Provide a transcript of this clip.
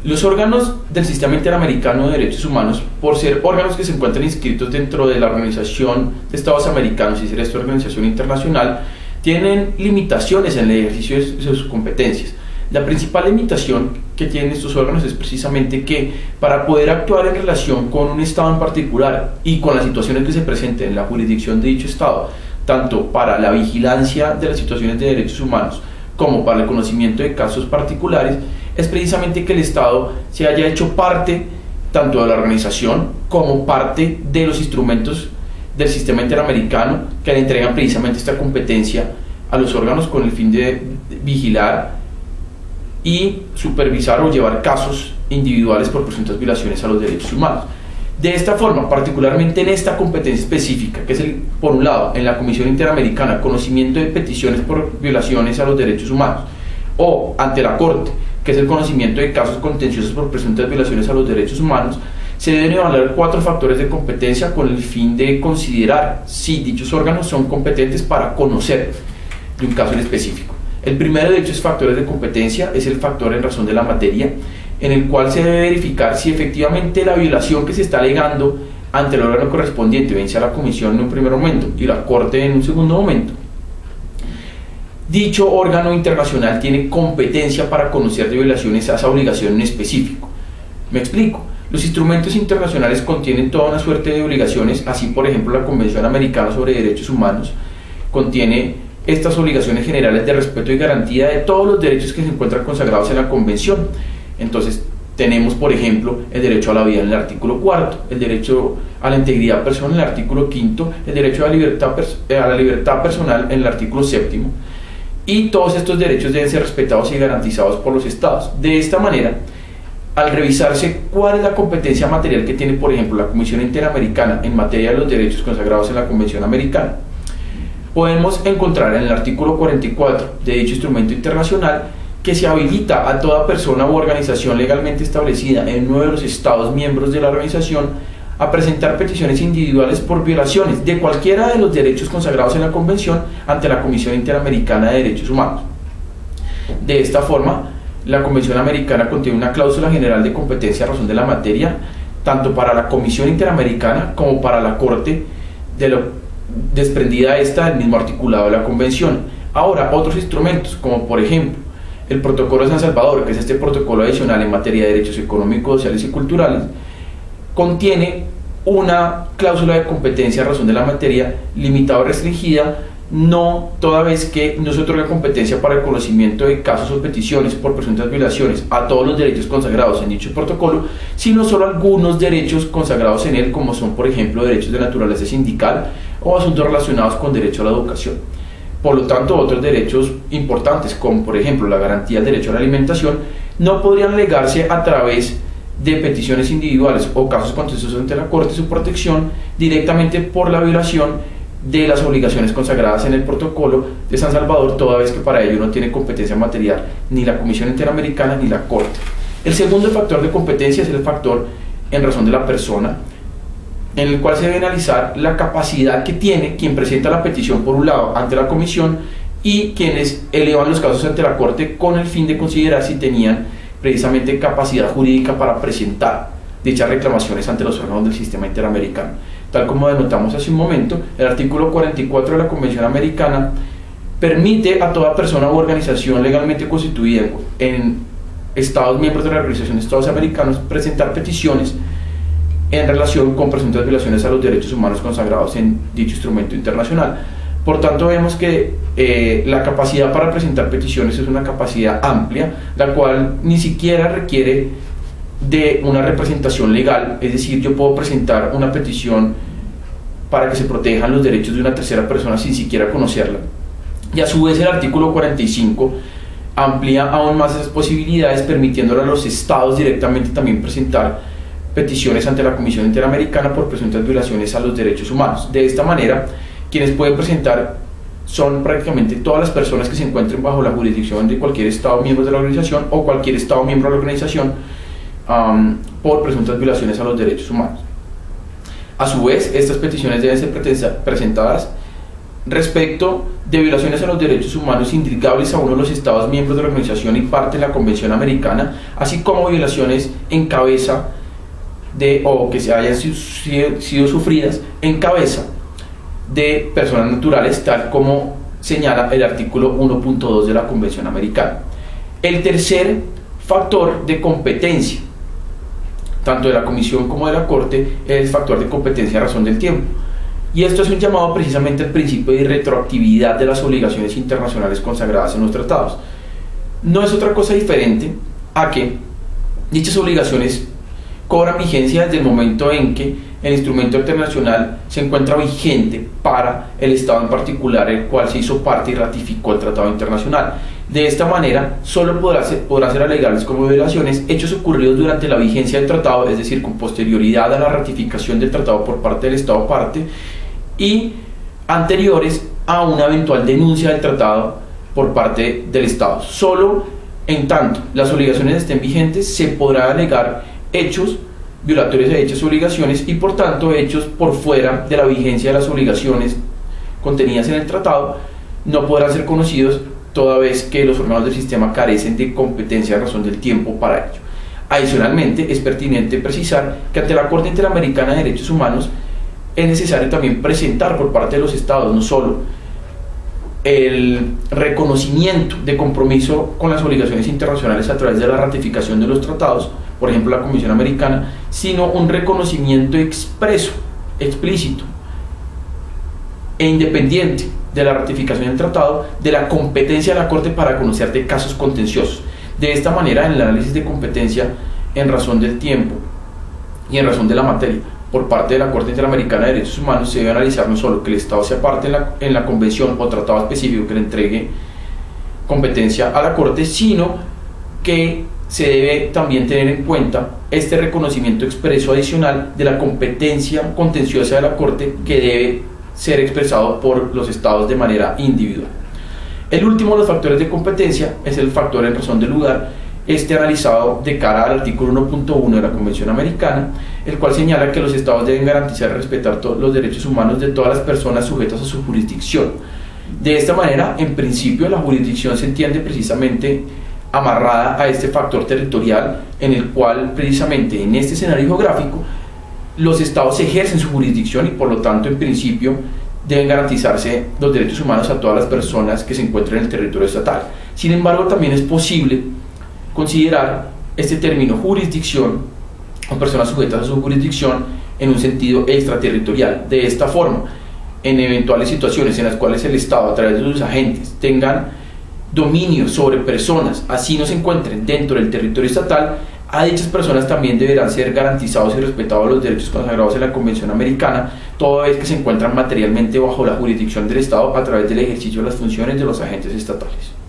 Los órganos del Sistema Interamericano de Derechos Humanos, por ser órganos que se encuentran inscritos dentro de la Organización de Estados Americanos y ser esta organización internacional, tienen limitaciones en el ejercicio de sus competencias. La principal limitación que tienen estos órganos es precisamente que para poder actuar en relación con un Estado en particular y con las situaciones que se presenten en la jurisdicción de dicho Estado, tanto para la vigilancia de las situaciones de derechos humanos como para el conocimiento de casos particulares, es precisamente que el Estado se haya hecho parte tanto de la organización como parte de los instrumentos del sistema interamericano que le entregan precisamente esta competencia a los órganos con el fin de vigilar y supervisar o llevar casos individuales por presuntas violaciones a los derechos humanos. De esta forma, particularmente en esta competencia específica, que es por un lado, en la Comisión Interamericana, conocimiento de peticiones por violaciones a los derechos humanos, o ante la Corte, que es el conocimiento de casos contenciosos por presuntas violaciones a los derechos humanos, se deben evaluar 4 factores de competencia con el fin de considerar si dichos órganos son competentes para conocer de un caso en específico. El primero de dichos factores de competencia es el factor en razón de la materia, en el cual se debe verificar si efectivamente la violación que se está alegando ante el órgano correspondiente, bien sea la Comisión en un primer momento y la Corte en un segundo momento, dicho órgano internacional tiene competencia para conocer de violaciones a esa obligación en específico. Me explico. Los instrumentos internacionales contienen toda una suerte de obligaciones, así por ejemplo la Convención Americana sobre Derechos Humanos contiene estas obligaciones generales de respeto y garantía de todos los derechos que se encuentran consagrados en la Convención. Entonces tenemos por ejemplo el derecho a la vida en el artículo 4, el derecho a la integridad personal en el artículo 5, el derecho a la libertad personal en el artículo 7, y todos estos derechos deben ser respetados y garantizados por los estados. De esta manera, al revisarse cuál es la competencia material que tiene, por ejemplo, la Comisión Interamericana en materia de los derechos consagrados en la Convención Americana, podemos encontrar en el artículo 44 de dicho instrumento internacional que se habilita a toda persona u organización legalmente establecida en uno de los estados miembros de la organización a presentar peticiones individuales por violaciones de cualquiera de los derechos consagrados en la Convención ante la Comisión Interamericana de Derechos Humanos. De esta forma, la Convención Americana contiene una cláusula general de competencia a razón de la materia, tanto para la Comisión Interamericana como para la Corte, de lo desprendida esta del mismo articulado de la Convención. Ahora, otros instrumentos, como por ejemplo el Protocolo de San Salvador, que es este protocolo adicional en materia de derechos económicos, sociales y culturales, contiene una cláusula de competencia a razón de la materia limitada o restringida, no toda vez que no se otorga competencia para el conocimiento de casos o peticiones por presuntas violaciones a todos los derechos consagrados en dicho protocolo, sino solo algunos derechos consagrados en él, como son por ejemplo derechos de naturaleza sindical o asuntos relacionados con derecho a la educación. Por lo tanto, otros derechos importantes, como por ejemplo la garantía del derecho a la alimentación, no podrían alegarse a través de peticiones individuales o casos contenciosos ante la Corte, su protección directamente por la violación de las obligaciones consagradas en el Protocolo de San Salvador, toda vez que para ello no tiene competencia material ni la Comisión Interamericana ni la Corte. El segundo factor de competencia es el factor en razón de la persona, en el cual se debe analizar la capacidad que tiene quien presenta la petición por un lado ante la Comisión y quienes elevan los casos ante la Corte con el fin de considerar si tenían precisamente capacidad jurídica para presentar dichas reclamaciones ante los órganos del sistema interamericano. Tal como denotamos hace un momento, el artículo 44 de la Convención Americana permite a toda persona u organización legalmente constituida en Estados miembros de la Organización de Estados Americanos presentar peticiones en relación con presuntas violaciones a los derechos humanos consagrados en dicho instrumento internacional. Por tanto, vemos que la capacidad para presentar peticiones es una capacidad amplia, la cual ni siquiera requiere de una representación legal, es decir, yo puedo presentar una petición para que se protejan los derechos de una tercera persona sin siquiera conocerla. Y a su vez el artículo 45 amplía aún más esas posibilidades, permitiéndole a los estados directamente también presentar peticiones ante la Comisión Interamericana por presuntas violaciones a los derechos humanos. De esta manera, quienes pueden presentar son prácticamente todas las personas que se encuentren bajo la jurisdicción de cualquier estado miembro de la organización o cualquier estado miembro de la organización por presuntas violaciones a los derechos humanos. A su vez, estas peticiones deben ser presentadas respecto de violaciones a los derechos humanos indilgables a uno de los Estados miembros de la organización y parte de la Convención Americana, así como violaciones en cabeza de, o que se hayan sido sufridas en cabeza de personas naturales, tal como señala el artículo 1.2 de la Convención Americana. El tercer factor de competencia, tanto de la Comisión como de la Corte, es el factor de competencia a razón del tiempo. Y esto es un llamado precisamente al principio de retroactividad de las obligaciones internacionales consagradas en los tratados. No es otra cosa diferente a que dichas obligaciones cobran vigencia desde el momento en que el instrumento internacional se encuentra vigente para el Estado en particular, el cual se hizo parte y ratificó el Tratado Internacional. De esta manera, solo podrá ser alegables como violaciones hechos ocurridos durante la vigencia del tratado, es decir, con posterioridad a la ratificación del tratado por parte del Estado parte, y anteriores a una eventual denuncia del tratado por parte del Estado. Solo en tanto las obligaciones estén vigentes se podrá alegar hechos violatorios de dichas obligaciones y por tanto hechos por fuera de la vigencia de las obligaciones contenidas en el tratado no podrán ser conocidos toda vez que los órganos del sistema carecen de competencia a razón del tiempo para ello. Adicionalmente, es pertinente precisar que ante la Corte Interamericana de Derechos Humanos es necesario también presentar por parte de los estados no solo el reconocimiento de compromiso con las obligaciones internacionales a través de la ratificación de los tratados, por ejemplo la Comisión Americana, sino un reconocimiento expreso, explícito e independiente de la ratificación del tratado, de la competencia de la Corte para conocer de casos contenciosos. De esta manera, en el análisis de competencia en razón del tiempo y en razón de la materia por parte de la Corte Interamericana de Derechos Humanos, se debe analizar no solo que el Estado sea parte en la convención o tratado específico que le entregue competencia a la Corte, sino que se debe también tener en cuenta este reconocimiento expreso adicional de la competencia contenciosa de la Corte, que debe ser expresado por los estados de manera individual. El último de los factores de competencia es el factor en razón del lugar, analizado de cara al artículo 1.1 de la Convención Americana, el cual señala que los estados deben garantizar y respetar todos los derechos humanos de todas las personas sujetas a su jurisdicción. De esta manera, en principio, la jurisdicción se entiende precisamente amarrada a este factor territorial, en el cual precisamente en este escenario geográfico los estados ejercen su jurisdicción y por lo tanto en principio deben garantizarse los derechos humanos a todas las personas que se encuentren en el territorio estatal. Sin embargo, también es posible considerar este término jurisdicción o personas sujetas a su jurisdicción en un sentido extraterritorial. De esta forma, en eventuales situaciones en las cuales el Estado a través de sus agentes tengan dominio sobre personas, así no se encuentren dentro del territorio estatal, a dichas personas también deberán ser garantizados y respetados los derechos consagrados en la Convención Americana, toda vez que se encuentran materialmente bajo la jurisdicción del Estado a través del ejercicio de las funciones de los agentes estatales.